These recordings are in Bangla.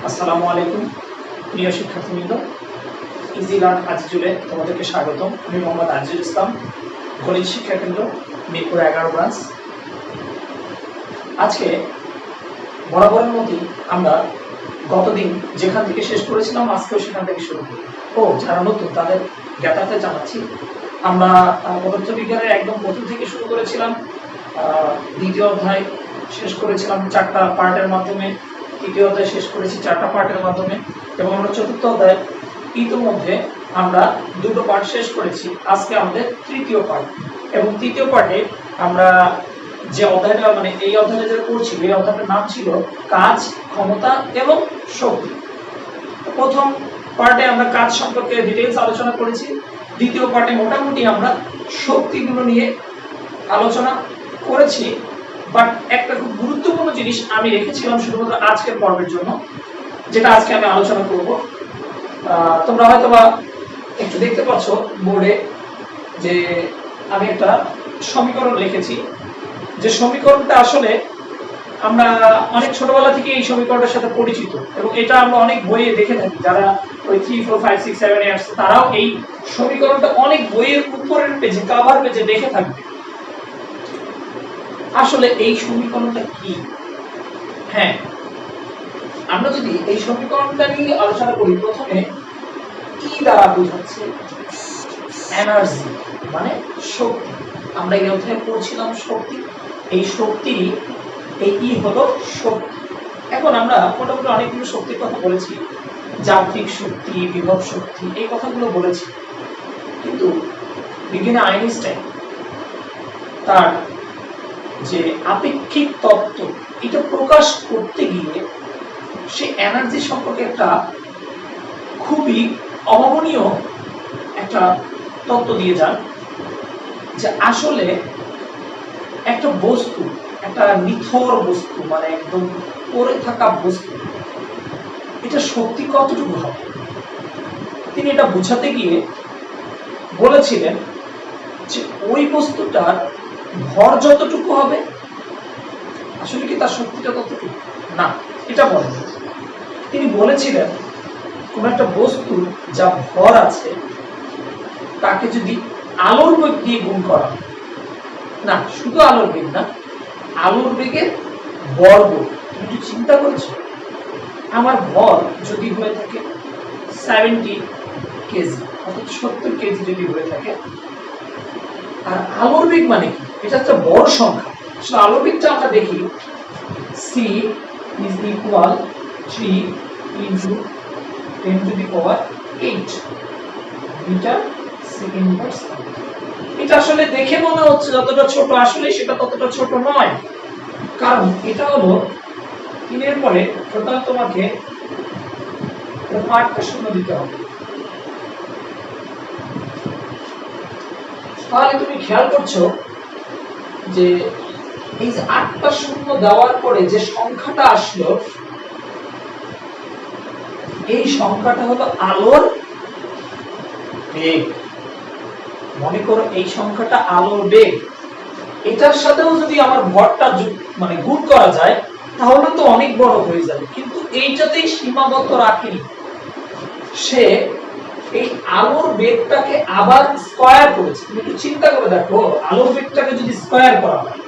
আসসালামু আলাইকুম প্রিয় শিক্ষার্থীবৃন্দ, ইজি লার্ন আজিজুলে তোমাদেরকে স্বাগতম। আমি মোহাম্মদ আজিজুল ইসলাম, গণিত শিক্ষা কেন্দ্র, মিরপুর 11 ব্রাঞ্চ। আজকে বরাবরের মতোই আমরা গতদিন যেখান থেকে শেষ করেছিলাম আজকেও সেখান থেকে শুরু করি। যারা নতুন তাদের জ্ঞাতার্থে জানাচ্ছি, আমরা পদার্থবিজ্ঞানের একদম প্রথম থেকে শুরু করেছিলাম। দ্বিতীয় অধ্যায় শেষ করেছিলাম 4টা পার্টের মাধ্যমে, তৃতীয় অধ্যায় শেষ করেছি 4টা পার্টের মাধ্যমে, এবং আমরা চতুর্থ অধ্যায় ইতিমধ্যে আমরা 2টো পার্ট শেষ করেছি। আজকে আমাদের তৃতীয় পার্ট, এবং তৃতীয় পার্টে আমরা যে অধ্যায়টা এই অধ্যায়টা যেটা পড়ছি, এই অধ্যায়টার নাম ছিল কাজ, ক্ষমতা এবং শক্তি। প্রথম পার্টে আমরা কাজ সম্পর্কে ডিটেইলস আলোচনা করেছি। দ্বিতীয় পার্টে মোটামুটি আমরা শক্তিগুলো নিয়ে আলোচনা করেছি, বাট একটা খুব গুরুত্বপূর্ণ জিনিস আমি রেখেছিলাম শুধুমাত্র আজকের পর্বের জন্য, যেটা আজকে আমি আলোচনা করব। তোমরা হয়তোবা একটু দেখতে পাচ্ছ বোর্ডে যে আমি একটা সমীকরণ লিখেছি, যে সমীকরণটা আসলে আমরা অনেক ছোটবেলা থেকে এই সমীকরণের সাথে পরিচিত, এবং এটা আমরা অনেক বইয়ে দেখে থাকি। যারা ওই 3, 4, 5, 6, 7 এ আসছে তারাও এই সমীকরণটা অনেক বইয়ের উপরের পেজে, কভার পেজে দেখে থাকবে। আসলে এই সমীকরণটা কি? হ্যাঁ, আমরা যদি এই সমীকরণটা নিয়ে আলোচনা করি, প্রথমে কি দ্বারা বোঝাচ্ছে? এনার্জি মানে শক্তি। আমরা এই অধ্যায়ে পড়ছিলাম শক্তি। এই শক্তি, এই ই হলো শক্তি। এখন আমরা মোটামুটি অনেকগুলো শক্তির কথা বলেছি, যান্ত্রিক শক্তি, বিভব শক্তি, এই কথাগুলো বলেছি। কিন্তু বিজ্ঞানী আইনস্টাইন তার যে আপেক্ষিক তত্ত্ব, এটা প্রকাশ করতে গিয়ে সে এনার্জি সম্পর্কে একটা খুবই অভাবনীয় একটা তত্ত্ব দিয়ে যান, যে আসলে একটা বস্তু, একটা নিথর বস্তু, মানে একদম পড়ে থাকা বস্তু, এটা শক্তি কতটুকু হবে। তিনি এটা বোঝাতে গিয়ে বলেছিলেন যে ওই বস্তুটার ভর যতটুকু হবে, আসলে কি তার শক্তিটা ততটুকু না, এটা বলেন। তিনি বলেছিলেন কোন একটা বস্তু যা ভর আছে তাকে যদি আলোর বেগ দিয়ে গুণ করা, না শুধু আলোর বেগ না, আলোর বেগের বর্গ। তুমি চিন্তা করেছো, আমার ভর যদি হয়ে থাকে 70 কেজি, অর্থাৎ 70 কেজি যদি হয়ে থাকে, আর আলোর বেগ মানে কি? এটা একটা বড় সংখ্যা। আসলে আলোর বেগটা আমরা দেখি c is equal 3 into 10 to the power 8 metre second per second. এটা আসলে দেখে মনে হচ্ছে যতটা ছোট, আসলে সেটা ততটা ছোট নয়। কারণ এটা হলো 3 পরে টোটাল তোমাকে 8টা শূন্য দিতে হবে। তাহলে তুমি খেয়াল করছো যে এই যে 8টা শূন্য দেওয়ার পরে যে সংখ্যাটা আসলো, এই সংখ্যাটা হলো আলোর বেগ। মনে করো এই সংখ্যাটা আলোর বেগ। এটার সাথেও যদি আমার ভরটা গুণ করা যায়, তাহলে তো অনেক বড় হয়ে যাবে। কিন্তু এইটাতেই সীমাবদ্ধ রাখেনি, সে এই আলোর বেগটাকে আবার স্কয়ার করেছে। তুমি একটু চিন্তা করে দেখো, আলোর বেগটাকে যদি স্কয়ার করা হয়,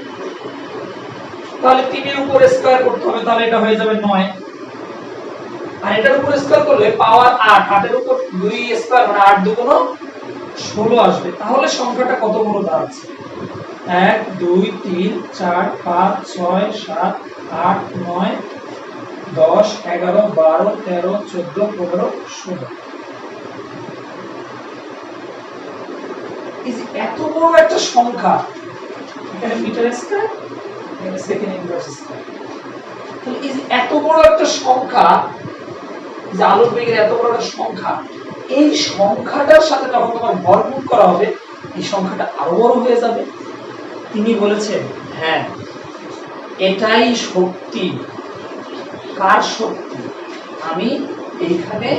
তাহলে 3 এর উপরে স্কয়ার করতে হবে, তাহলে এটা হয়ে যাবে 9। আর এটার উপরে স্কয়ার করলে পাওয়ার 8, 8 এর উপর 2 স্কয়ার মানে 8 2 16 আসবে। তাহলে সংখ্যাটা কত বড় দাঁড়াচ্ছে? 1 2 3 4 5 6 7 8 9 10 11 12 13 14 15 16। এই যে এত বড় একটা সংখ্যা, এখানে মিটার স্কয়ার, এখানে সেকেন্ড ইনভার্স স্কয়ার, তাহলে এই যে এত বড় একটা সংখ্যা, যে আলোর বেগের এত বড় একটা সংখ্যা, এই সংখ্যাটার সাথে যখন তোমার ভর গুণ করা হবে, এই সংখ্যাটা আরো বড় হয়ে যাবে। তিনি বলেছেন হ্যাঁ, এটাই শক্তি। কার শক্তি? আমি এইখানে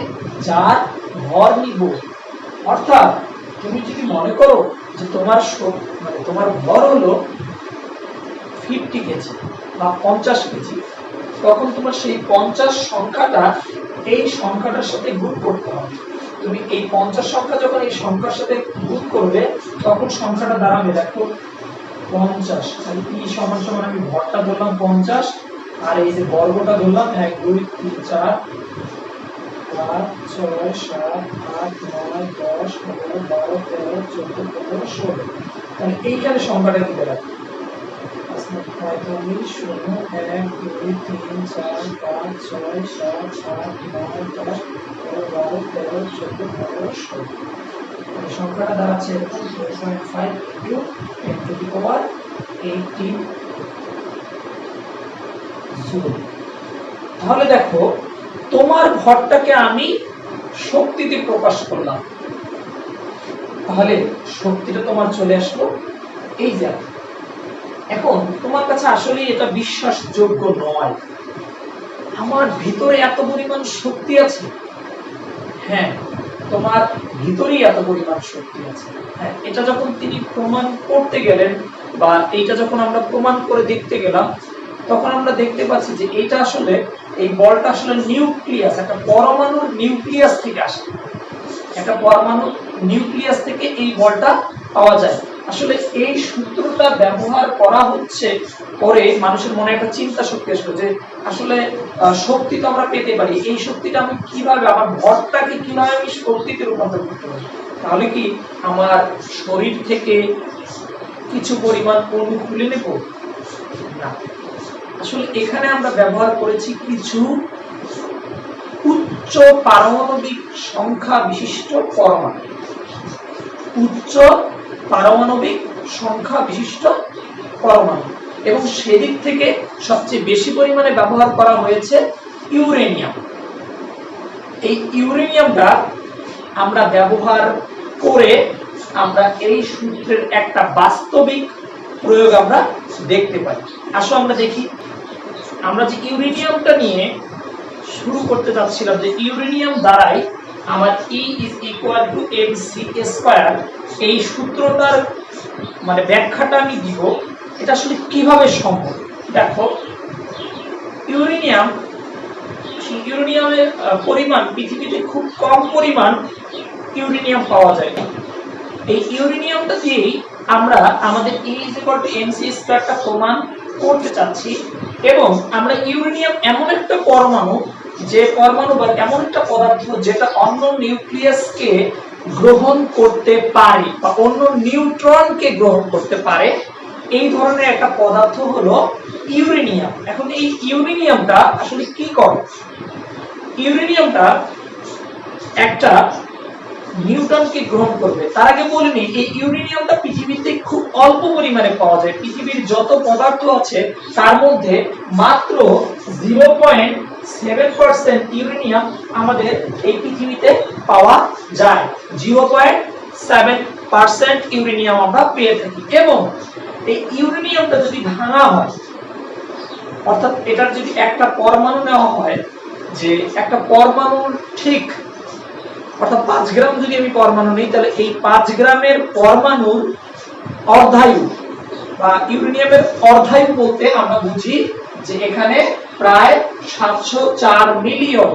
যার ভর নিব। অর্থাৎ তুমি যদি মনে করো যে তোমার তোমার ভর হলো 50 কেজি বা 50 কেজি, তখন তোমার সেই 50 সংখ্যাটা এই সংখ্যাটার সাথে গুণ করতে হবে। তুমি এই 50 সংখ্যা যখন এই সংখ্যার সাথে গুণ করবে তখন সংখ্যাটা দাঁড়াবে দেখো 50। তাহলে e সমান সমান আমি ভরটা ধরলাম 50 আর এই যে বর্গটা ধরলাম 1 2 3 4 5 6 7 8 9 10 11 12 13 14 15 16। তাহলে এইখানে সংখ্যাটা কি দাঁড়াবে 45 0 1 2 3 4 5 6 7 8 9 10 11 12 13 14 15 16। এই সংখ্যাটা দাঁড়াচ্ছে এরকম 0.5 into 10 to the power 18 joule. তাহলে দেখো তোমার ভরটাকে আমি শক্তিতে প্রকাশ করলাম, তাহলে শক্তিটা তোমার চলে আসলো এই যে। এখন তোমার কাছে আসলে এটা বিশ্বাসযোগ্য নয়, আমার ভিতরে এত পরিমাণ শক্তি আছে। হ্যাঁ, তোমার ভিতরেই এত পরিমাণ শক্তি আছে। হ্যাঁ, এটা যখন তিনি প্রমাণ করতে গেলেন বা এইটা যখন আমরা প্রমাণ করে দেখতে গেলাম তখন আমরা দেখতে পাচ্ছি যে এটা আসলে এই বলটা আসলে নিউক্লিয়াস, একটা পরমাণুর নিউক্লিয়াস থেকে আসে। একটা পরমাণু নিউক্লিয়াস থেকে এই বলটা পাওয়া যায়। আসলে এই সূত্রটা ব্যবহার করা হচ্ছে পরে মানুষের মনে একটা চিন্তা শক্তি আসলো যে আসলে শক্তি তো আমরা পেতে পারি, এই শক্তিটা আমি কিভাবে, আমার ভরটাকে কিভাবে আমি শক্তিতে রূপান্তর করতে পারি। তাহলে কি আমার শরীর থেকে কিছু পরিমাণ অণু খুলে নেব না, আসলে এখানে আমরা ব্যবহার করেছি কিছু উচ্চ পারমাণবিক সংখ্যা বিশিষ্ট পরমাণু। উচ্চ পারমাণবিক সংখ্যা বিশিষ্ট পরমাণু, এবং সেদিক থেকে সবচেয়ে বেশি পরিমাণে ব্যবহার করা হয়েছে ইউরেনিয়াম। এই ইউরেনিয়ামটা আমরা ব্যবহার করে আমরা এই সূত্রের একটা বাস্তবিক প্রয়োগ আমরা দেখতে পাই। আসলে আমরা দেখি, আমরা যে ইউরেনিয়ামটা নিয়ে শুরু করতে যাচ্ছিলাম যে ইউরেনিয়াম দ্বারাই আমার E is equal to mc², এই সূত্রটার মানে ব্যাখ্যাটা আমি দিব এটা আসলে কিভাবে সম্ভব। দেখো ইউরেনিয়ামের পরিমাণ পৃথিবীতে খুব কম পরিমাণ ইউরেনিয়াম পাওয়া যায়। এই ইউরেনিয়ামটা দিয়েই আমরা আমাদের E is equal to mc²টা প্রমাণ করতে চাচ্ছি। এবং আমরা ইউরেনিয়াম এমন একটা পরমাণু, যে পরমাণু বা এমন একটা পদার্থ যেটা অন্য নিউক্লিয়াসকে গ্রহণ করতে পারে বা অন্য নিউট্রনকে গ্রহণ করতে পারে, এই ধরনের একটা পদার্থ হলো ইউরেনিয়াম। এখন এই ইউরেনিয়ামটা আসলে কি করে? ইউরেনিয়ামটা একটা নিউট্রনকে গ্রহণ করবে। তার আগে বলিনি এই ইউরেনিয়ামটা পৃথিবীতে খুব অল্প পরিমাণে পাওয়া যায়। পৃথিবীর যত পদার্থ আছে তার মধ্যে মাত্র 0.7% ইউরেনিয়াম আমাদের এই পৃথিবীতে পাওয়া যায়। 0.7% ইউরেনিয়াম আমরা পেয়ে থাকি। এবং এই ইউরেনিয়ামটা যদি ভাঙা হয়, অর্থাৎ এটার যদি একটা পরমাণু নেওয়া হয়, যে একটা পরমাণুর ঠিক অর্থাৎ 5 গ্রাম যদি আমি পরমাণু নেই, তাহলে এই 5 গ্রামের পরমাণুর অর্ধায়ু বা ইউরেনিয়ামের অর্ধায়ু বলতে আমরা বুঝি যে এখানে প্রায় 704 মিলিয়ন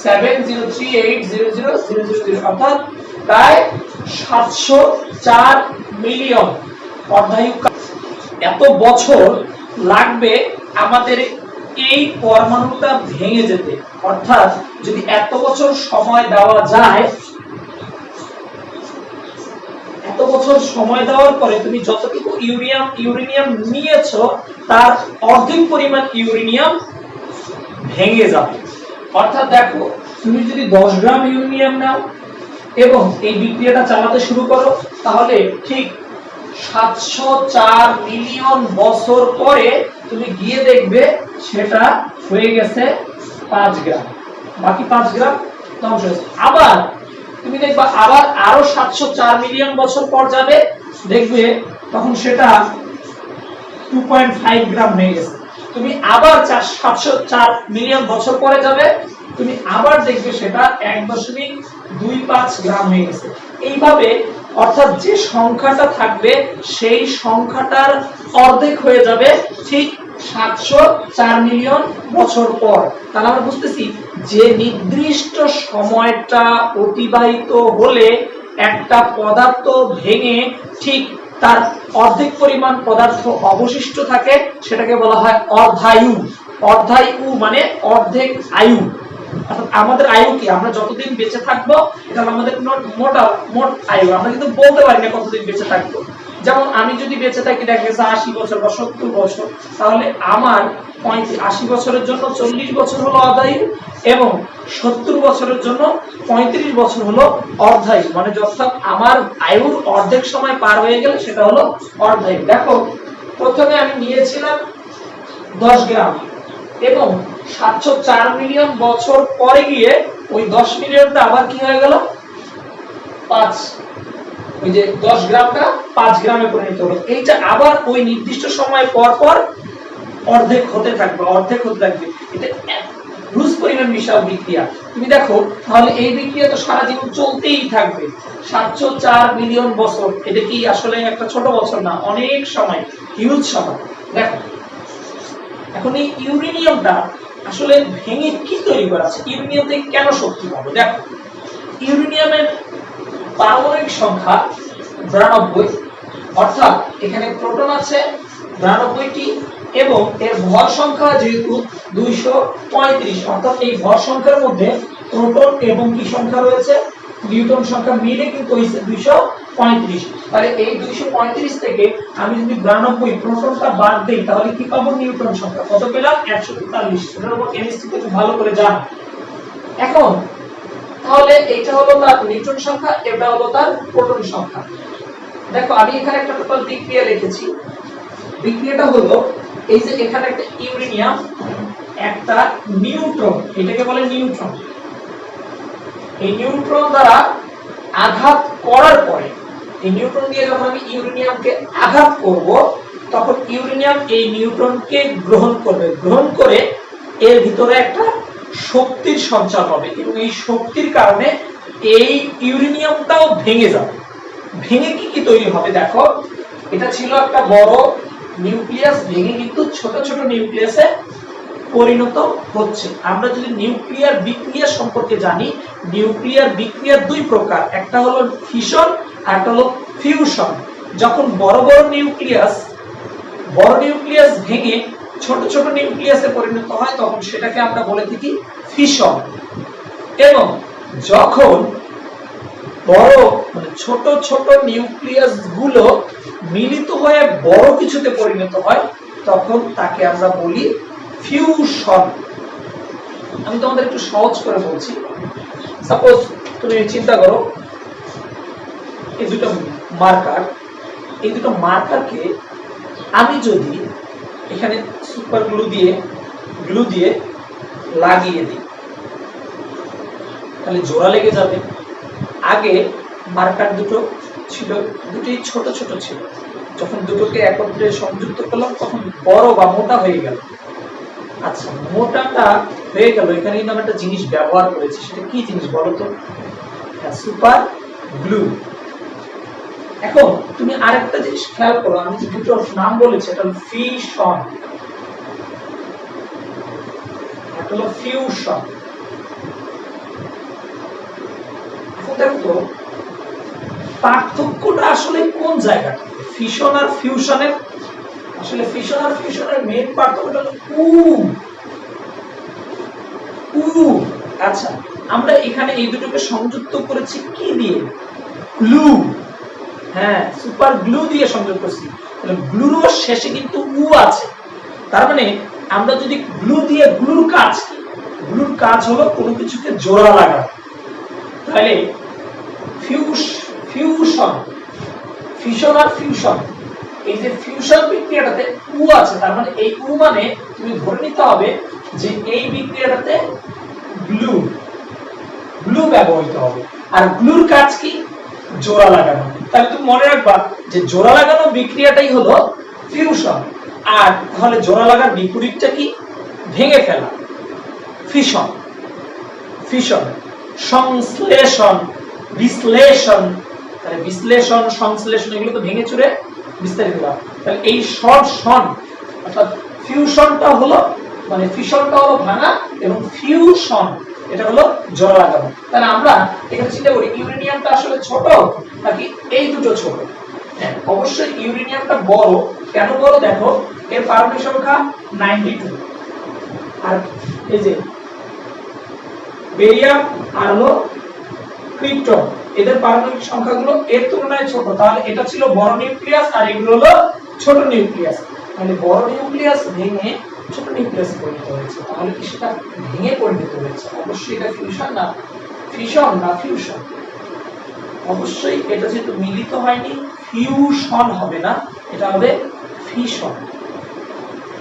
703800000, অর্থাৎ প্রায় 704 মিলিয়ন অর্ধায়ু। এত বছর লাগবে আমাদের এই পরমাণুটা ভেঙে যেতে। অর্থাৎ যদি এত বছর সময় দেওয়া যায়, এত বছর সময় দেওয়ার পরে তুমি যতটুকু ইউরেনিয়াম নিয়েছো তার অর্ধেক পরিমাণ ইউরেনিয়াম ভেঙে যাবে। অর্থাৎ দেখো তুমি যদি 10 গ্রাম ইউরেনিয়াম নাও এবং এই বিক্রিয়াটা চালাতে শুরু করো, তাহলে ঠিক 704 মিলিয়ন বছর পরে তুমি গিয়ে দেখবে সেটা হয়ে গেছে 5 গ্রাম, বাকি 5 গ্রাম ধ্বংস হয়েছে। আবার তুমি দেখবা আবার আরো 704 মিলিয়ন বছর পর যাবে, দেখবে তখন সেটা 2.5 গ্রাম হয়ে গেছে। তুমি আবার 704 মিলিয়ন বছর পরে যাবে, তুমি আবার দেখবে সেটা 1.25 গ্রাম হয়ে গেছে। এইভাবে অর্থাৎ যে সংখ্যাটা থাকবে সেই সংখ্যাটার অর্ধেক হয়ে যাবে ঠিক 704 মিলিয়ন বছর পর। তাহলে আমরা বুঝতেছি যে নির্দিষ্ট সময়টা অতিবাহিত হলে একটা পদার্থ ভেঙে ঠিক তার অর্ধেক পরিমাণ পদার্থ অবশিষ্ট থাকে, সেটাকে বলা হয় অর্ধায়ু। অর্ধায়ু মানে অর্ধেক আয়ু। অর্থাৎ আমাদের আয়ু কি, আমরা যতদিন বেঁচে থাকবো এটা আমাদের মোট আয়ু। আমরা কিন্তু বলতে পারি না কতদিন বেঁচে থাকবো। যেমন আমি যদি বেঁচে থাকি দেখা গেছে 80 বছর বা 70 বছর, তাহলে আমার 80 বছরের জন্য 40 বছর হলো অর্ধায়ু এবং 70 বছরের জন্য 35 বছর হলো অর্ধায়ু। মানে যখন আমার আয়ুর অর্ধেক সময় পার হয়ে গেলে সেটা হলো অর্ধায়ু। দেখো প্রথমে আমি নিয়েছিলাম 10 গ্রাম এবং 704 মিলিয়ন বছর পরে গিয়ে ওই 10 মিলিয়নটা আবার কি হয়ে গেল 5, ওই যে 10 গ্রামটা 5 গ্রামে পরিণত হলো। এইটা আবার ওই নির্দিষ্ট সময় পর পর অর্ধেক হতে থাকবে। এটা রুজ পরিমাণ বিশাল বিক্রিয়া। তুমি দেখো তাহলে এই বিক্রিয়া তো সারা জীবন চলতেই থাকবে। 704 মিলিয়ন বছর, এটা কি আসলে একটা ছোট বছর না, অনেক সময়, হিউজ সময়। দেখো এখন এই ইউরেনিয়ামটা আসলে ভেঙে কি তৈরি করা আছে, ইউরেনিয়াম থেকে কেন শক্তি পাবো। দেখো ইউরেনিয়ামের পারমাণবিক সংখ্যা 92, অর্থাৎ এখানে প্রোটন আছে 92টি এবং এর ভর সংখ্যা যেহেতু 235, অর্থাৎ এই ভর সংখ্যার মধ্যে প্রোটন এবং কি সংখ্যা রয়েছে, নিউট্রন সংখ্যা মিলে কিন্তু হইছে 235। তাহলে এই 235 থেকে আমি যদি 92 প্রোটনটা বাদ দেই তাহলে কি পাবো, নিউট্রন সংখ্যা কত পেলাম 143। এটার উপর কেমিস্ট্রি থেকে ভালো করে জানো। এখন তাহলে এটা হলো তার নিউট্রন সংখ্যা, এটা হলো তার প্রোটন সংখ্যা। দেখো আমি এখানে একটা টোটাল বিক্রিয়া লিখেছি। বিক্রিয়াটা হলো এই যে এখানে একটা ইউরেনিয়াম, একটা নিউট্রন, এটাকে বলে নিউট্রন। এই নিউট্রন দ্বারা আঘাত করার পরে, এই নিউট্রন দিয়ে যখন আমি ইউরেনিয়ামকে আঘাত করব তখন ইউরেনিয়াম এই নিউট্রনকে গ্রহণ করবে, গ্রহণ করে এর ভিতরে একটা শক্তির সঞ্চার হবে এবং এই শক্তির কারণে এই ইউরেনিয়ামটাও ভেঙে যাবে। ভেঙে কি কি তৈরি হবে, দেখো এটা ছিল একটা বড় নিউক্লিয়াস, ভেঙে কিন্তু ছোট ছোট নিউক্লিয়াসে পরিণত হচ্ছে। আমরা যদি নিউক্লিয়ার বিক্রিয়া সম্পর্কে জানি, নিউক্লিয়ার বিক্রিয়া দুই প্রকার, একটা হলো ফিশন আর একটা হলো ফিউশন। যখন বড় নিউক্লিয়াস ভেঙে ছোট ছোট নিউক্লিয়াসে পরিণত হয় তখন সেটাকে আমরা বলে থাকি ফিশন। এবং যখন বড় মানে ছোট ছোট নিউক্লিয়াস গুলো মিলিত হয়ে বড় কিছুতে পরিণত হয় তখন তাকে আমরা বলি ফিউশন। আমি তোমাদের একটু সহজ করে বলছি। সাপোজ তুমি চিন্তা করো এই দুটো মার্কারকে আমি যদি এখানে সুপার গ্লু দিয়ে লাগিয়ে দিই তাহলে জোড়া লেগে যাবে। আগে মার্কার দুটো ছিল, দুটোই ছোট ছোট ছিল, যখন দুটোকে একত্রে সংযুক্ত করলাম তখন বড় বা মোটা হয়ে গেল। আচ্ছা মোটাটা হয়ে গেল, এখানে কিন্তু আমরা একটা জিনিস ব্যবহার করেছি, সেটা কি জিনিস বলতো, সুপার গ্লু। এখন তুমি আরেকটা জিনিস খেয়াল করো, আমি যে দুটো নাম বলেছি এটা হলো ফিশন, এটা হলো ফিউশন। এখন দেখো পার্থক্যটা আসলে কোন জায়গাটা, ফিশন আর ফিউশনের, আসলে ফিশন আর ফিউশনের মেইন পার্থক্যটা হলো আচ্ছা আমরা এখানে এই দুটোকে সংযুক্ত করেছি কি দিয়ে, গ্লু। হ্যাঁ সুপার গ্লু দিয়ে সংযোগ করছি, তাহলে গ্লুর শেষে কিন্তু উ আছে। তার মানে আমরা যদি গ্লু দিয়ে, গ্লুর কাজ হলো কোনো কিছুকে জোড়া লাগানো। তাহলে ফিশন আর ফিউশন, এই যে ফিউশন বিক্রিয়াটাতে উ আছে, তার মানে এই উ মানে তুমি ধরে নিতে হবে যে এই বিক্রিয়াটাতে গ্লু ব্যবহৃত হবে। আর গ্লুর কাজ কি, জোড়া লাগানো। তাহলে তুমি মনে রাখবা যে জোড়া লাগানো বিক্রিয়াটাই হলো ফিউশন, আর তাহলে জোড়া লাগার বিপরীতটা কি, ভেঙে ফেলা, ফিশন। সংশ্লেষণ, বিশ্লেষণ, তাহলে সংশ্লেষণ এগুলো তো ভেঙে চুরে বিস্তারিত করা। তাহলে এই শর্ট শন অর্থাৎ ফিউশনটা হলো মানে ফিশনটা হলো ভাঙা এবং ফিউশন এটা হলো জোড়া লাগানো। তাহলে আমরা এখানে চিন্তা করি ইউরেনিয়ামটা আসলে ছোট নাকি এই দুটো ছোট? হ্যাঁ, অবশ্যই ইউরেনিয়ামটা বড়। কেন বড়? দেখো এর পারমাণবিক সংখ্যা 92 আর এই যে বেরিয়াম আর হলো ক্রিপ্টন এদের পারমাণবিক সংখ্যাগুলো এর তুলনায় ছোট। তাহলে এটা ছিল বড় নিউক্লিয়াস আর এগুলো হলো ছোট নিউক্লিয়াস। মানে বড় নিউক্লিয়াস ভেঙে ছোট নিউক্লিয়াসে পরিণত হয়েছে। তাহলে কি সেটা ভেঙে পরিণত হয়েছে? অবশ্যই এটা ফিউশন না ফিশন না ফিউশন? অবশ্যই এটা যেহেতু মিলিত হয়নি ফিউশন হবে না, এটা হবে ফিশন।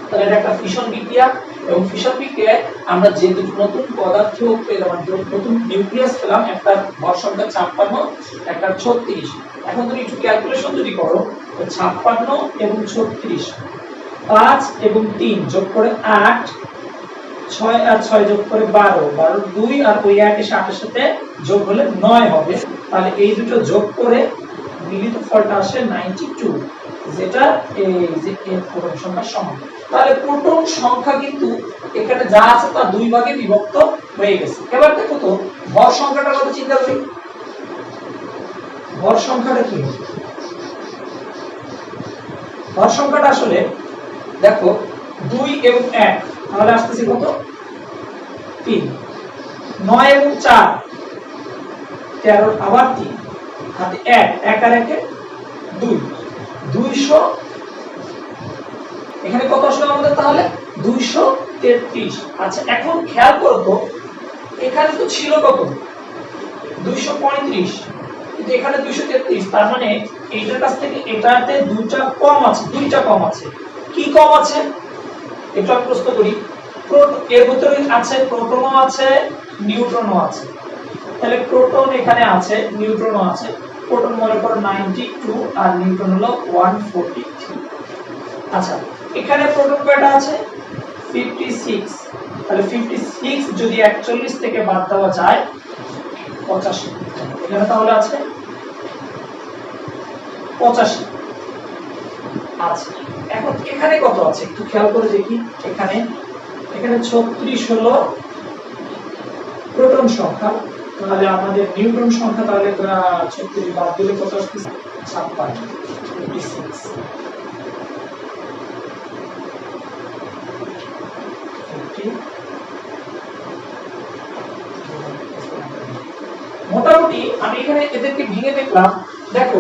তাহলে এটা একটা ফিশন বিক্রিয়া এবং ফিশন বিক্রিয়ায় আমরা যে দুটো নতুন পদার্থ পেলাম, নতুন নিউক্লিয়াস পেলাম, একটা ভর সংখ্যা 56 একটা 36। এখন তুমি একটু ক্যালকুলেশন যদি করো 56 এবং 36 5 এবং 3 যোগ করে 8 6 আর 6 যোগ করে 12 12 2 আর ওই 1 এসে 8 এর সাথে যোগ হলে 9 হবে। তাহলে এই দুটো যোগ করে মিলিত ফলটা আসে 92 যেটা এই যে এর প্রোটন সংখ্যার সমান। তাহলে প্রোটন সংখ্যা কিন্তু এখানে যা আছে তা দুই ভাগে বিভক্ত হয়ে গেছে। এবার দেখো তো ভর সংখ্যাটার কথা চিন্তা করি। ভর সংখ্যাটা কি? ভর সংখ্যাটা আসলে দেখো 2 এবং 1 তাহলে আসতেছে কত? 3 9 এবং 4 13 আবার 3 হাতে 1 1 আর 1 2 200 এখানে কত আসলে আমাদের? তাহলে 233। আচ্ছা এখন খেয়াল করো তো এখানে তো ছিল কত? 235 কিন্তু এখানে 233। তার মানে এইটার কাছ থেকে এটাতে দুইটা কম আছে। কি কম আছে একটু আমি প্রশ্ন করি। এর ভিতরে আছে প্রোটনও আছে নিউট্রনও আছে। তাহলে প্রোটন এখানে আছে নিউট্রনও আছে। প্রোটন মনে করো 92 আর নিউট্রন হলো 143। আচ্ছা এখানে প্রোটন কয়টা আছে? 56। তাহলে 56 যদি 41 থেকে বাদ দেওয়া যায় 85। এখানে তাহলে আছে 85। আচ্ছা এখন এখানে কত আছে একটু খেয়াল করে দেখি। এখানে 36 হলো প্রোটন সংখ্যা। তাহলে আমাদের নিউট্রন সংখ্যা তাহলে 36 বাদ দিলে কত আসছে? 56। মোটামুটি আমি এখানে এদেরকে ভেঙে দেখলাম। দেখো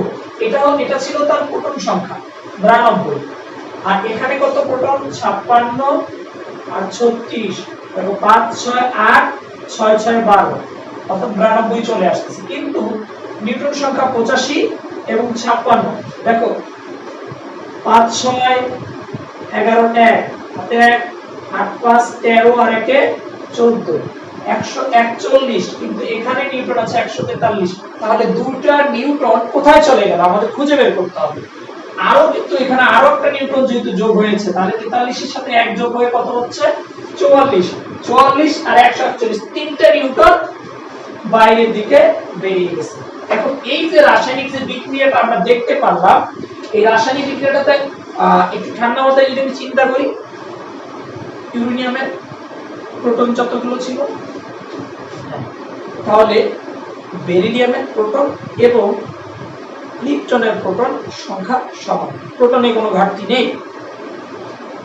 এটা ছিল তার প্রোটন সংখ্যা 92 আর এখানে কত প্রোটন? 56 আর 36 দেখো 5 6 8 6 6 12 অর্থাৎ 92 চলে আসছে। কিন্তু নিউট্রন সংখ্যা 85 এবং 56 দেখো 5 6 11 1 হাতে 1 8 5 13 আর 1 14 141। কিন্তু এখানে নিউটন আছে 143। তাহলে দুটো নিউটন কোথায় চলে গেল আমাদের খুঁজে বের করতে হবে। আরো কিন্তু এখানে আরো একটা নিউটন যেহেতু যোগ হয়েছে তাহলে 43 এর সাথে 1 যোগ হয়ে কত হচ্ছে? 44 44 আর 141 তিনটা নিউটন বাইরের দিকে বেরিয়ে গেছে। এখন এই যে রাসায়নিক যে বিক্রিয়াটা আমরা দেখতে পারলাম এই রাসায়নিক বিক্রিয়াটাতে একটু ঠান্ডা মাথায় যদি আমি চিন্তা করি ইউরেনিয়ামের প্রোটন যতগুলো ছিল তাহলে বেরিলিয়ামের প্রোটন এবং ক্রিপ্টনের প্রোটন সংখ্যা সমান। প্রোটনে কোনো ঘাটতি নেই।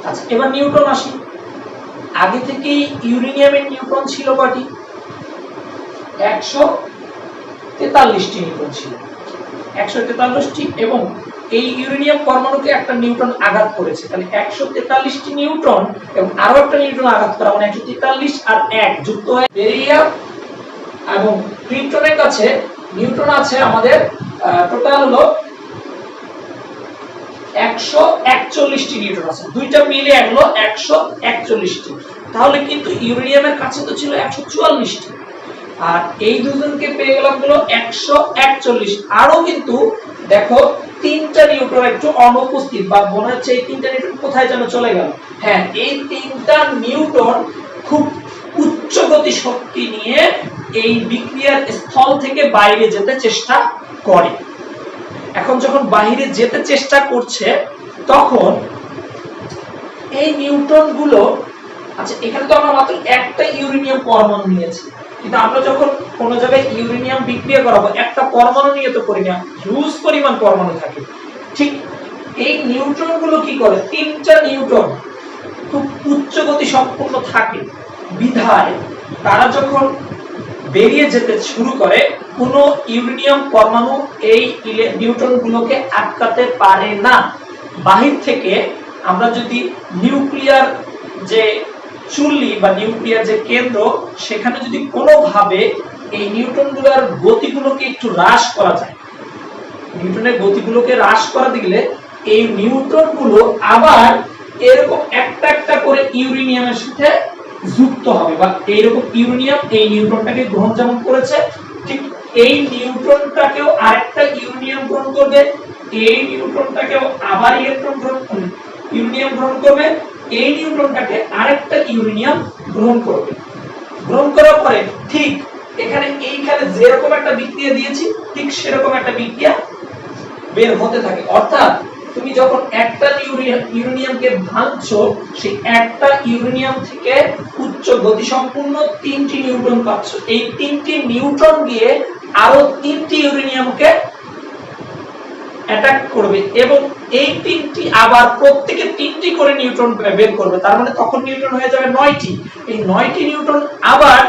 আচ্ছা এবার নিউট্রন আসি। আগে থেকে ইউরেনিয়ামের নিউট্রন ছিল কয়টি? 143টি নিউট্রন ছিল। 143টি এবং এই ইউরেনিয়াম পরমাণুকে একটা নিউট্রন আঘাত করেছে। তাহলে 143টি নিউট্রন এবং আরো একটা নিউট্রন আঘাত করা মানে 143 আর 1 যুক্ত হয়ে বেরিলিয়াম এবং ক্রিপ্টনের কাছে নিউট্রন আছে আমাদের টোটাল হলো 141টি নিউট্রন আছে। দুইটা মিলে হলো 141টি। তাহলে কিন্তু ইউরেনিয়ামের কাছে তো ছিল 144টি আর এই দুজনকে পেয়ে গেলাম হলো 141। আরো কিন্তু দেখো তিনটা নিউট্রন একটু অনুপস্থিত বা মনে হচ্ছে এই তিনটা নিউট্রন কোথায় যেন চলে গেল। হ্যাঁ এই তিনটা নিউট্রন খুব উচ্চ গতি শক্তি নিয়ে এই বিক্রিয়ার স্থল থেকে বাইরে যেতে চেষ্টা করে। এখন যখন বাইরে যেতে চেষ্টা করছে তখন এই নিউট্রন গুলো, আচ্ছা এখানে তো আমরা মাত্র একটা ইউরেনিয়াম পরমাণু নিয়েছি, কিন্তু আমরা যখন কোন জায়গায় ইউরেনিয়াম বিক্রিয়া করাবো একটা পরমাণু নিয়ে তো করি না, হিউজ পরিমাণ পরমাণু থাকে। ঠিক এই নিউট্রন গুলো কি করে, তিনটা নিউট্রন খুব উচ্চ গতি সম্পন্ন থাকে বিধায় তারা যখন বেরিয়ে যেতে শুরু করে কোন ইউরেনিয়াম পরমাণু এই নিউট্রন গুলোকে আটকাতে পারে না। বাহির থেকে আমরা যদি নিউক্লিয়ার যে চুল্লি বা নিউক্লিয়ার যে কেন্দ্র, সেখানে যদি কোনোভাবে এই নিউট্রন গুলোর গতিগুলোকে একটু হ্রাস করা যায়, নিউটনের গতিগুলোকে হ্রাস করা দিলে এই নিউট্রন গুলো আবার এরকম একটা একটা করে ইউরেনিয়ামের সাথে যুক্ত হবে, বা এইরকম ইউরেনিয়াম এই নিউট্রনটাকে গ্রহণ যেমন করেছে, ঠিক এই নিউট্রনটাকেও আরেকটা ইউরেনিয়াম গ্রহণ করবে, এই নিউট্রনটাকেও আবার ইলেকট্রন গ্রহণ করবে, ইউরেনিয়াম গ্রহণ করবে, এই নিউট্রনটাকে আরেকটা ইউরেনিয়াম গ্রহণ করবে। গ্রহণ করার পরে ঠিক এখানে এইখানে যেরকম একটা বিক্রিয়া দিয়েছি ঠিক সেরকম একটা বিক্রিয়া বের হতে থাকে। অর্থাৎ তুমি যখন একটা ইউরেনিয়ামকে ভাঙছো, সেই একটা ইউরেনিয়াম থেকে উচ্চ গতিসম্পন্ন তিনটি নিউট্রন পাচ্ছ। এই তিনটি নিউট্রন দিয়ে আরো তিনটি ইউরেনিয়ামকে অ্যাটাক করবে এবং এই তিনটি আবার প্রত্যেকে তিনটি করে নিউট্রন বের করবে। তার মানে তখন নিউট্রন হয়ে যাবে 9টি। এই 9টি নিউট্রন আবার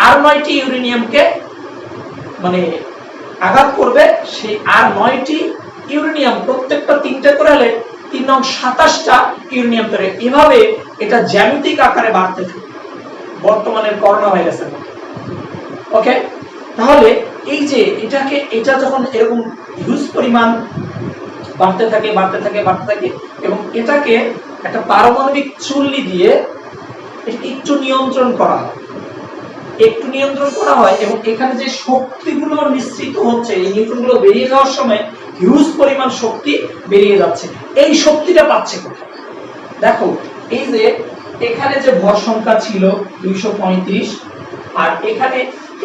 আর 9টি ইউরেনিয়ামকে মানে আঘাত করবে, সেই আর 9টি ইউরেনিয়াম প্রত্যেকটা তিনটে করে হলে 3 নং 27টা ইউরেনিয়াম তৈরি। এভাবে এটা জ্যামিতিক আকারে বাড়তে থাকে বর্তমানের করোনা ভাইরাসের মতো। ওকে, তাহলে এই যে এটা যখন এরকম হিউজ পরিমাণ বাড়তে থাকে এবং এটাকে একটা পারমাণবিক চুল্লি দিয়ে একটু নিয়ন্ত্রণ করা হয় এবং এখানে যে শক্তিগুলো নিঃসৃত হচ্ছে এই নিউট্রনগুলো বেরিয়ে যাওয়ার সময় হিউজ পরিমাণ শক্তি বেরিয়ে যাচ্ছে। এই শক্তিটা পাচ্ছে কোথায়? দেখো, এই যে এখানে যে ভর সংখ্যা ছিল 235 আর এখানে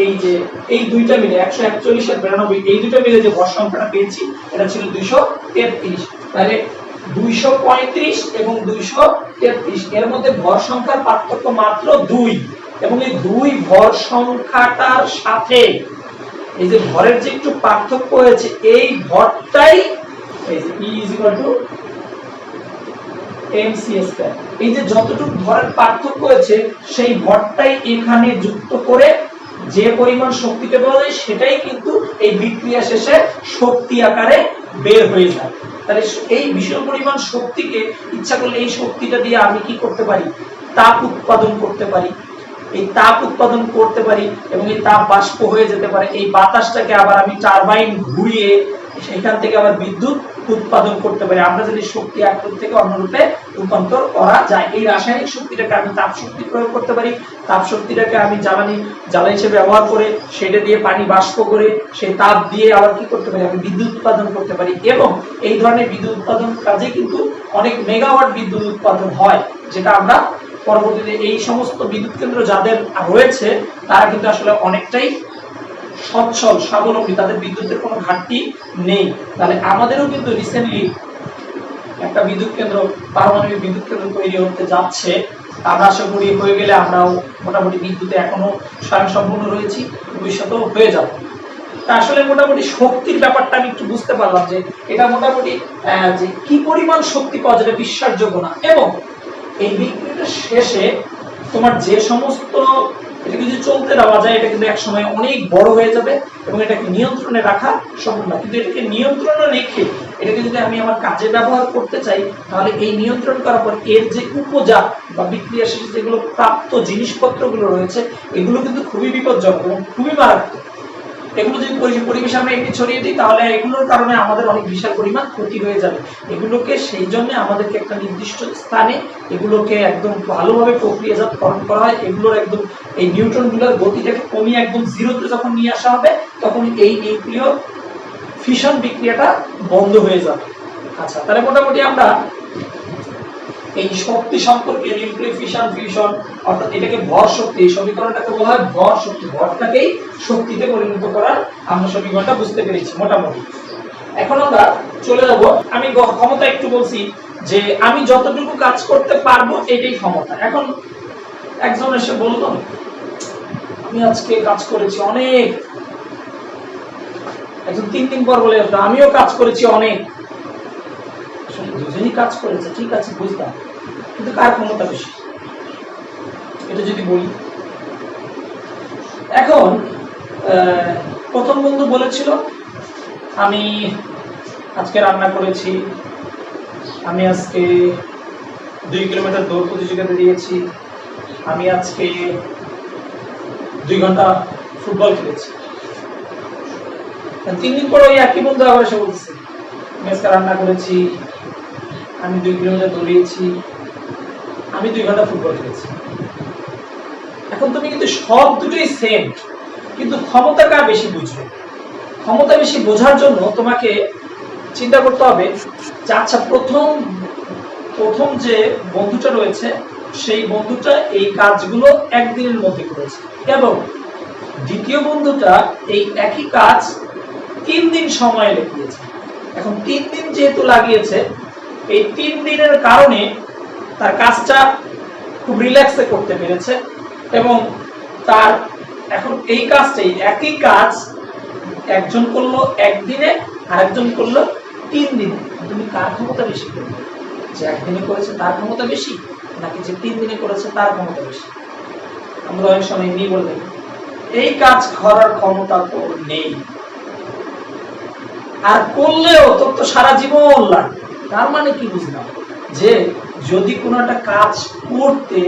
এই যে এই দুইটা মিলে 141 আর 92, এই দুটো মিলে যে ভর সংখ্যাটা পেয়েছি এটা ছিল 233। তাহলে 235 এবং 233 এর মধ্যে ভর সংখ্যার পার্থক্য মাত্র 2, এবং এই 2 ভর সংখ্যাটার সাথে এই যে ভরের যে একটু পার্থক্য হয়েছে এই ভরটাই এই যে E mc², এই যে যতটুকু ভরের পার্থক্য হয়েছে সেই ভরটাই এখানে যুক্ত করে যে পরিমাণ শক্তিটা পাওয়া যায় সেটাই কিন্তু এই বিক্রিয়া শেষে শক্তি আকারে বের হয়ে যায়। তাহলে এই বিশাল পরিমাণ শক্তিকে ইচ্ছা করলে এই শক্তিটা দিয়ে আমি কি করতে পারি, তাপ উৎপাদন করতে পারি। এই তাপ উৎপাদন করতে পারি এবং এই তাপ বাষ্প হয়ে যেতে পারে। এই বাতাসটাকে আবার আমি টারবাইন ঘুরিয়ে সেখান থেকে আবার বিদ্যুৎ উৎপাদন করতে পারি। আমরা যদি শক্তি এক রূপ থেকে অন্য রূপে রূপান্তর করা যায়, এই রাসায়নিক শক্তিটাকে আমি তাপ শক্তি প্রয়োগ করতে পারি। তাপ শক্তিটাকে আমি জ্বালানি হিসেবে ব্যবহার করে সেটা দিয়ে পানি বাষ্প করে সেই তাপ দিয়ে আবার কি করতে পারি, আমি বিদ্যুৎ উৎপাদন করতে পারি। এবং এই ধরনের বিদ্যুৎ উৎপাদন কাজে কিন্তু অনেক মেগাওয়াট বিদ্যুৎ উৎপাদন হয়, যেটা আমরা পরবর্তীতে এই সমস্ত বিদ্যুৎ কেন্দ্র যাদের রয়েছে তারা কিন্তু আসলে অনেকটাই সচ্ছল স্বাবলম্বী, তাদের বিদ্যুতের কোনো ঘাটতি নেই। তাহলে আমাদেরও কিন্তু রিসেন্টলি একটা বিদ্যুৎ কেন্দ্র, পারমাণবিক বিদ্যুৎ কেন্দ্র তৈরি হতে যাচ্ছে। আমরা আশা করি হয়ে গেলে আমরাও মোটামুটি বিদ্যুতে এখনো স্বয়ংসম্পূর্ণ রয়েছি, ভবিষ্যতেও হয়ে যাব। তা আসলে মোটামুটি শক্তির ব্যাপারটা আমি একটু বুঝতে পারলাম যে এটা মোটামুটি যে কি পরিমাণ শক্তি পাওয়া যাবে বিশ্বাসযোগ্য না। এবং এই বিক্রিয়াটা শেষে তোমার যে সমস্ত এটা যদি চলতে দেওয়া যায় এটা কিন্তু এক সময় অনেক বড় হয়ে যাবে এবং এটাকে নিয়ন্ত্রণে রাখা সম্ভব না। কিন্তু এটাকে নিয়ন্ত্রণে রেখে এটাকে যদি আমি আমার কাজে ব্যবহার করতে চাই তাহলে এই নিয়ন্ত্রণ করার পর এর যে উপজাত বা বিক্রিয়া শেষে যেগুলো প্রাপ্ত জিনিসপত্রগুলো রয়েছে এগুলো কিন্তু খুবই বিপজ্জনক এবং খুবই মারাত্মক। এগুলো যদি পরিবেশে আমরা এমনি ছড়িয়ে দিই তাহলে এগুলোর কারণে আমাদের অনেক বিশাল পরিমাণ ক্ষতি হয়ে যাবে। এগুলোকে সেই জন্য আমাদেরকে একটা নির্দিষ্ট স্থানে এগুলোকে একদম ভালোভাবে প্রক্রিয়াজাতকরণ করা হয়। এগুলোর একদম এই নিউট্রনগুলোর গতিটাকে কমিয়ে একদম জিরোতে যখন নিয়ে আসা হবে তখন এই নিউক্লিয় ফিশন বিক্রিয়াটা বন্ধ হয়ে যাবে। আচ্ছা, তাহলে মোটামুটি আমরা এই শক্তি সম্পর্কে নিউক্লিয়ার ফিউশন অর্থাৎ এটাকে ভর শক্তি, এই সমীকরণটাকে বলা হয় ভর শক্তি, ভরটাকেই শক্তিতে পরিণত করার আমরা সমীকরণটা বুঝতে পেরেছি মোটামুটি। এখন আমরা চলে যাব, আমি ক্ষমতা একটু বলছি যে আমি যতটুকু কাজ করতে পারবো এটাই ক্ষমতা। এখন একজন এসে বলল আমি আজকে কাজ করেছি অনেক, একজন 3 দিন পর বলে আমিও কাজ করেছি অনেক। দুজনই কাজ করেছে, ঠিক আছে বুঝলাম, কিন্তু কার ক্ষমতা বেশি এটা যদি বলি। এখন প্রথম বন্ধু বলেছিল আমি আজকে রান্না করেছি, আমি আজকে 2 কিলোমিটার দৌড় প্রতিযোগিতা দিয়েছি, আমি আজকে 2 ঘন্টা ফুটবল খেলেছি। 3 দিন পর ওই একই বন্ধু আবার এসে বলছে আমি আজকে রান্না করেছি, আমি 2 কিলোমিটার দৌড়িয়েছি, আমি 2 ঘন্টা ফুটবল খেলেছি। এখন তুমি কিন্তু সব দুটোই সেম, কিন্তু ক্ষমতা কার বেশি বুঝবে? ক্ষমতা বেশি বোঝার জন্য তোমাকে চিন্তা করতে হবে যে আচ্ছা প্রথম যে বন্ধুটা রয়েছে সেই বন্ধুটা এই কাজগুলো একদিনের মধ্যে করেছে, এবং দ্বিতীয় বন্ধুটা এই একই কাজ 3 দিন সময় লেগেছে। এখন 3 দিন যেহেতু লাগিয়েছে, এই 3 দিনের কারণে তার কাজটা খুব রিল্যাক্সে করতে পেরেছে, এবং তার এখন এই কাজটাই একই কাজ একজন করলো একদিনে আর একজন করলো 3 দিনে। তুমি কার ক্ষমতা বেশি করবে? যে একদিনে করেছে তার ক্ষমতা বেশি, নাকি যে 3 দিনে করেছে তার ক্ষমতা বেশি? আমরা অনেক সময় নিয়ে বলবেন এই কাজ করার ক্ষমতা তো নেই, আর করলেও তোর তো সারা জীবন লাগবে। তার মানে কি বুঝলাম? যে যদি কোনো একটা কাজ করতে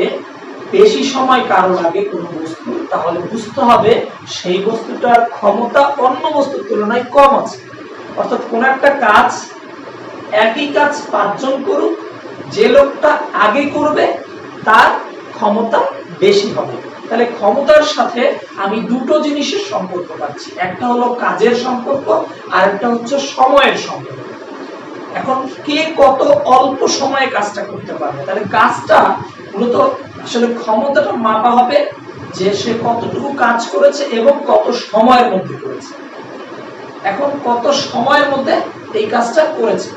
বেশি সময় কারো লাগে কোনো বস্তু, তাহলে বুঝতে হবে সেই বস্তুটার ক্ষমতা অন্য বস্তুর তুলনায় কম আছে। অর্থাৎ কোন একটা কাজ একই কাজ 5 জন করুক, যে লোকটা আগে করবে তার ক্ষমতা বেশি হবে। তাহলে ক্ষমতার সাথে আমি দুটো জিনিসের সম্পর্ক পাচ্ছি, একটা হলো কাজের সম্পর্ক আর একটা হচ্ছে সময়ের সম্পর্ক। এখন কে কত অল্প সময়ে কাজটা করতে পারবে, তাহলে কাজটা মূলত আসলে ক্ষমতাটা মাপা হবে যে সে কতটুকু কাজ করেছে এবং কত সময়ের মধ্যে করেছে। এখন কত সময়ের মধ্যে এই কাজটা করেছে,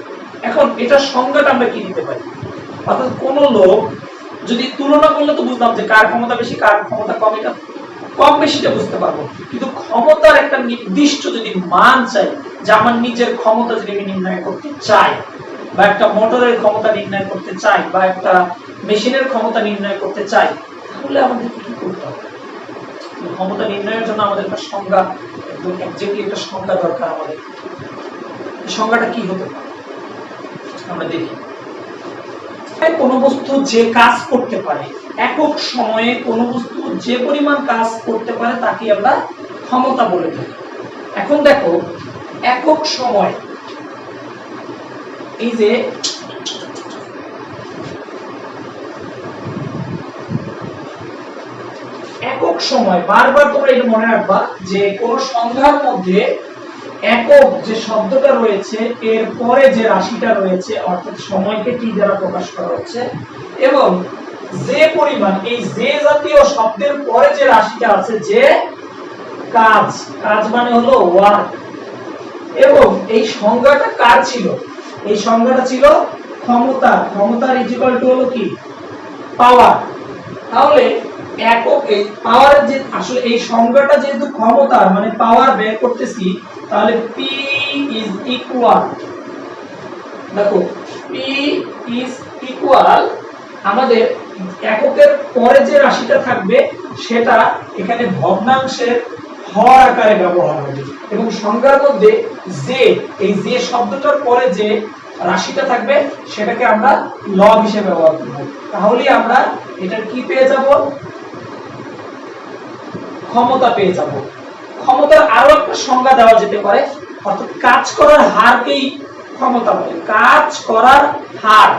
এখন এটা সংজ্ঞাটা আমরা কি দিতে পারি? অর্থাৎ কোন লোক যদি তুলনা করলে তো বুঝলাম যে কার ক্ষমতা বেশি কার ক্ষমতা কম, এটা কম বেশিটা বুঝতে পারবো, কিন্তু ক্ষমতার একটা নির্দিষ্ট যদি মান চাই, যে আমার নিজের ক্ষমতা যদি আমি নির্ণয় করতে চাই, বা একটা মোটরের ক্ষমতা নির্ণয় করতে চাই, বা একটা মেশিনের ক্ষমতা নির্ণয় করতে চাই, তাহলে আমাদের কি করতে হবে? ক্ষমতা নির্ণয়ের জন্য আমাদের একটা সংজ্ঞা, একদম এক্স্যাক্টলি একটা সংজ্ঞা দরকার। আমাদের সংজ্ঞাটা কি হতে পারে আমরা দেখি। কোনো বস্তু যে কাজ করতে পারে, একক সময়ে কোনো বস্তু যে পরিমাণ কাজ করতে পারে তাকে আমরা ক্ষমতা বলে থাকি। এখন দেখো একক সময়, এই যে একক সময়, বারবার তোমরা এটা মনে রাখবা যে কোন সংখ্যার মধ্যে একক যে শব্দটা রয়েছে এর পরে যে রাশিটা রয়েছে, অর্থাৎ সময়কে টি দ্বারা প্রকাশ করা হচ্ছে, এবং যে পরিমাণ, এই যে জাতীয় শব্দের পরে যে রাশিটা আছে, যে কাজ, কাজ মানে হলো ওয়ার্ক, এবং এই সংজ্ঞাটা কার ছিল? এই সংজ্ঞাটা ছিল ক্ষমতা। ক্ষমতার ইকুয়াল টু হলো কি? পাওয়ার। তাহলে একক এই পাওয়ারের যে আসলে এই সংজ্ঞাটা যেহেতু ক্ষমতার মানে পাওয়ার বের করতেছি, তাহলে P ইজ ইকুয়াল, দেখো P ইজ ইকুয়াল আমাদের এককের পরে যে রাশিটা থাকবে সেটা এখানে ভগ্নাংশের হর আকারে ব্যবহার হবে, এবং সংজ্ঞার মধ্যে যে এই যে শব্দটার পরে যে রাশিটা থাকবে সেটাকে আমরা লব হিসেবে ব্যবহার করব। তাহলে আমরা এটার কি পেয়ে যাব? ক্ষমতা পেয়ে যাব। ক্ষমতার আরো একটা সংজ্ঞা দেওয়া যেতে পারে, অর্থাৎ কাজ করার হারকেই ক্ষমতা বলে। কাজ করার হার,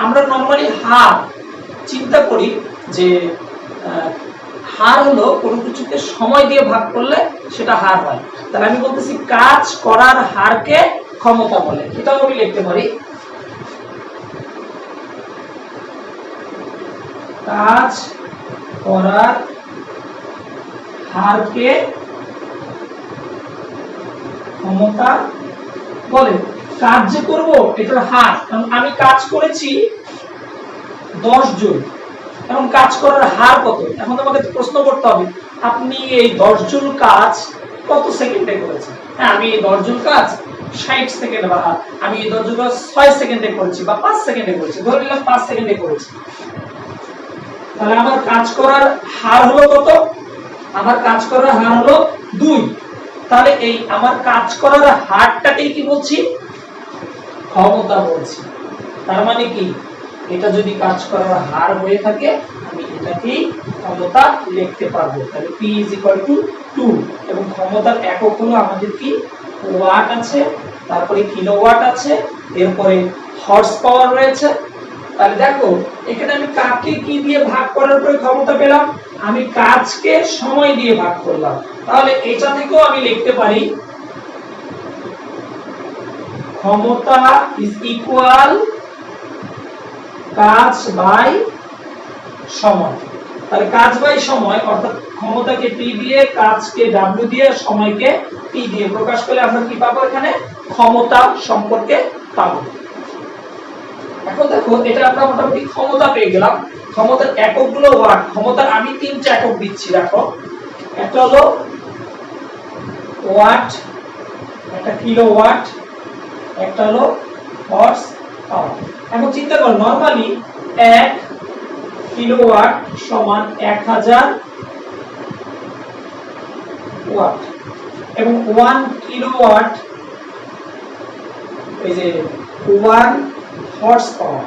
আমরা নরমালি হার চিন্তা করি যে হার হলো কোনো কিছুকে সময় দিয়ে ভাগ করলে সেটা হার হয়। তাহলে আমি বলতেছি কাজ করার হারকে ক্ষমতা বলে। এটাও আমি লিখতে পারি কাজ করার হারকে ক্ষমতা বলে। কাজ যে করব এটার হার, কারণ আমি কাজ করেছি 10 জন, এখন কাজ করার হার কত? এখন তোমাকে প্রশ্ন করতে হবে আপনি এই 10 জন কাজ কত সেকেন্ডে করেছেন। হ্যাঁ, আমি এই 10 জন কাজ 60 সেকেন্ড, বা আমি এই 10 জন কাজ 6 সেকেন্ডে করেছি বা 5 সেকেন্ডে করেছি, ধরে নিলাম 5 সেকেন্ডে করেছি। তাহলে আমার কাজ করার হার হলো কত? আমার কাজ করার হার হলো 2। তাহলে এই আমার কাজ করার হারটাকেই কি বলছি? ক্ষমতা বলছি। তার মানে কি, এটা যদি কাজ করার হার হয়ে থাকে আমি এটাকেই ক্ষমতা লিখতে পারবো। তাহলে P = 2 এবং ক্ষমতার একক হলো আমাদের কি? ওয়াট আছে, তারপরে কিলোওয়াট আছে, এরপরে হর্স পাওয়ার রয়েছে। তাহলে দেখো এখানে আমি কাজকে কি দিয়ে ভাগ করার পরে ক্ষমতা পেলাম? আমি কাজকে সময় দিয়ে ভাগ করলাম। তাহলে এটা থেকেও আমি লিখতে পারি ক্ষমতা ইজ ইকুয়াল কাজ বাই সময়। তাহলে কাজ বাই সময়, অর্থাৎ ক্ষমতাকে P দিয়ে, কাজকে W দিয়ে, সময়কে P দিয়ে প্রকাশ করলে আমরা কি পাবো? এখানে ক্ষমতা সম্পর্কে পাবো। এখন দেখো এটা আমরা মোটামুটি ক্ষমতা পেয়ে গেলাম। ক্ষমতার এককগুলো ওয়াট। ক্ষমতার আমি 3টা একক দিচ্ছি, দেখো একটা হলো ওয়াট, একটা কিলোওয়াট, একটা হলো হর্স পাওয়ার। এখন চিন্তা করো নরমালি 1 কিলোওয়াট সমান 1000 ওয়াট এবং 1 কিলোওয়াট এই যে 1 হর্স পাওয়ার,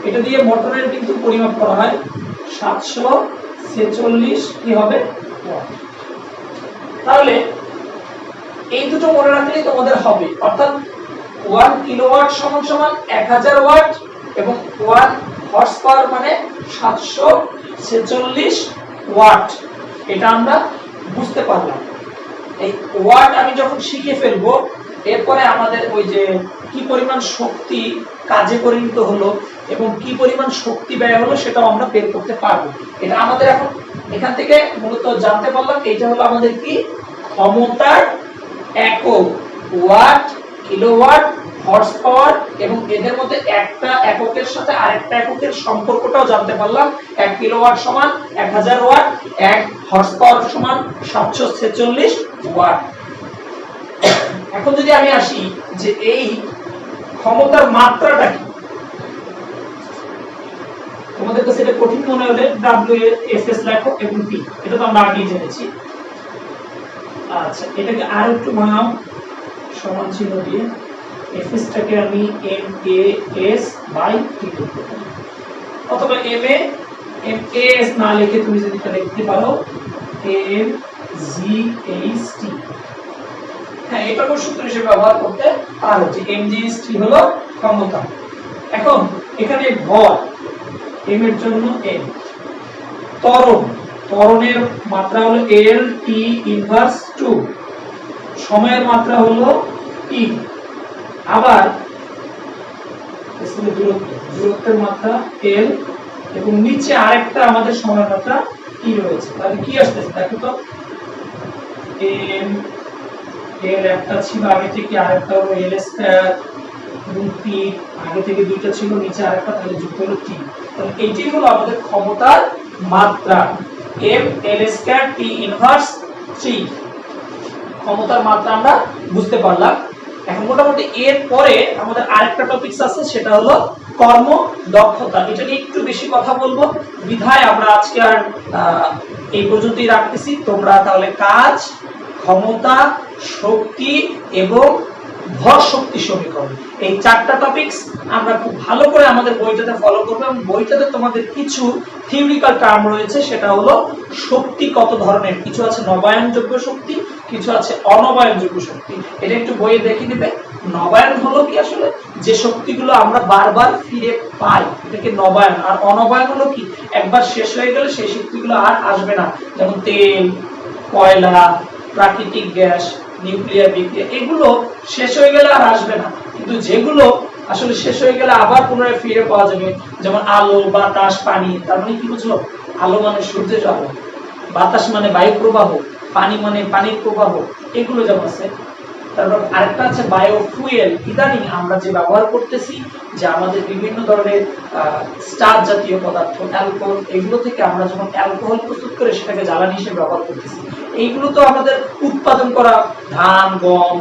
এটা দিয়ে মোটরের কিন্তু পরিমাপ করা হয় 746 কি হবে ওয়াট। তাহলে এই দুটো মনে রাখলেই তোমাদের হবে, অর্থাৎ 1 কিলোওয়াট সমান 1000 ওয়াট এবং 1 হর্স পাওয়ার মানে 746 ওয়াট। এটা আমরা বুঝতে পারলাম। এই ওয়াট আমি যখন শিখে ফেলবো, এরপরে আমাদের ওই যে কি পরিমাণ শক্তি কাজে পরিণত হলো এবং কি পরিমাণ শক্তি ব্যয় হলো সেটাও আমরা বের করতে পারবো। এটা আমাদের এখন এখান থেকে মূলত জানতে পারলাম এটা হলো আমাদের কি? ক্ষমতার একক। ওয়াট, কিলোওয়াট, হর্স পাওয়ার এবং এদের মধ্যে একটা এককের সাথে আরেকটা এককের সম্পর্কটাও জানতে পারলাম। 1 কিলোওয়াট সমান 1000 ওয়াট, 1 হর্স পাওয়ার সমান 746 ওয়াট। এখন যদি আমি আসি যে এই ক্ষমতার মাত্রাটা কি, তোমাদের কাছে এটা কঠিন মনে হলে WSS লেখো এবং P, এটা তো আমরা আগেই জেনেছি। আচ্ছা, এটাকে আর একটু বানাও সমান চিহ্ন দিয়ে। FS টাকে আমি MAS/T লিখতে পারি, অথবা MAS না লিখে তুমি যদি এটা লিখতে পারো MGHT। হ্যাঁ, এটাকে সূত্র হিসেবে ব্যবহার করতে পারো যে MGHT হলো ক্ষমতা। এখন এখানে ভর, m এর জন্য m, ত্বরণের মাত্রা হলো L/T ইনভার্স 2, সময়ের মাত্রা হলো T, আবার দূরত্বের মাত্রা L এবং নিচে আরেকটা আমাদের সময়ের মাত্রা T রয়েছে। তাহলে কি আসতেছে দেখো তো, m L একটা ছিল আগে থেকে, আরেকটা হলো L² এবং T আগে থেকে দুইটা ছিল, নিচে আরেকটা, তাহলে যুক্ত হলো T। তাহলে এইটাই হলো আমাদের ক্ষমতার মাত্রা, m L² T ইনভার্স 3। ক্ষমতার মাত্রা আমরা বুঝতে পারলাম। এখন মোটামুটি এর পরে আমাদের আরেকটা টপিকস আছে, সেটা হলো কর্ম দক্ষতা। এটা নিয়ে একটু বেশি কথা বলবো, বিধায় আমরা আজকে আর এই পর্যন্তই রাখতেছি। তোমরা তাহলে কাজ, ক্ষমতা, শক্তি এবং ভর শক্তি সমীকরণ, এই 4টা টপিকস আমরা খুব ভালো করে আমাদের বইটাতে ফলো করব এবং বইটাতে তোমাদের কিছু থিওরিক্যাল টার্ম রয়েছে, সেটা হলো শক্তি কত ধরনের, কিছু আছে নবায়নযোগ্য শক্তি, কিছু আছে অনবায়নযোগ্য শক্তি। এটা একটু বইয়ে দেখে দিবে। নবায়ন হলো কি, আসলে যে শক্তিগুলো আমরা বারবার ফিরে পাই এটাকে নবায়ন, আর অনবায়ন হলো কি, একবার শেষ হয়ে গেলে সেই শক্তিগুলো আর আসবে না, যেমন তেল, কয়লা, প্রাকৃতিক গ্যাস, নিউক্লিয়ার বিক্রিয়া, এগুলো শেষ হয়ে গেলে আর আসবে না। কিন্তু যেগুলো আসলে শেষ হয়ে গেলে আবার পুনরায় ফিরে পাওয়া যাবে, যেমন আলো, বাতাস, পানি। তার মানে কি বুঝলো? আলো মানে সূর্যের আলো, বাতাস মানে বায়ু প্রবাহ, পানি মানে পানির প্রবাহ, এগুলো যেমন আছে তারপর আরেকটা আছে বায়োফুয়েল। ইদানিং আমরা যে ব্যবহার করতেছি যে আমাদের বিভিন্ন ধরনের স্টার্চ জাতীয় পদার্থ, অ্যালকোহল, এগুলো থেকে আমরা যখন অ্যালকোহল প্রস্তুত করে সেটাকে জ্বালানি হিসেবে ব্যবহার করতেছি। এইগুলো তো আমাদের উৎপাদন করা ধান, গম,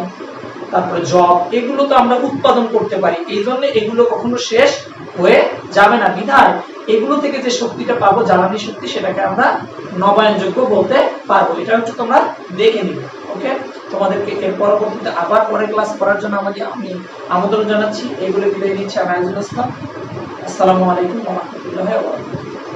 তারপরে জব, এগুলো তো আমরা উৎপাদন করতে পারি। এই জন্য এগুলো কখনো শেষ হয়ে যাবে না, বিধায় এগুলো থেকে যে শক্তিটা পাবো, জ্বালানি শক্তি, সেটাকে আমরা নবায়নযোগ্য বলতে পারবো। এটা হচ্ছে তোমরা দেখে নিবে। ওকে, তোমাদেরকে এর পরবর্তীতে আবার পরের ক্লাস করার জন্য আমি আমন্ত্রণ জানাচ্ছি। এইগুলো বিদায় নিচ্ছি আমি আইজুল ইসলাম। আসসালামু আলাইকুম ওয়া রাহমাতুল্লাহি ওয়া বারাকাতুহু।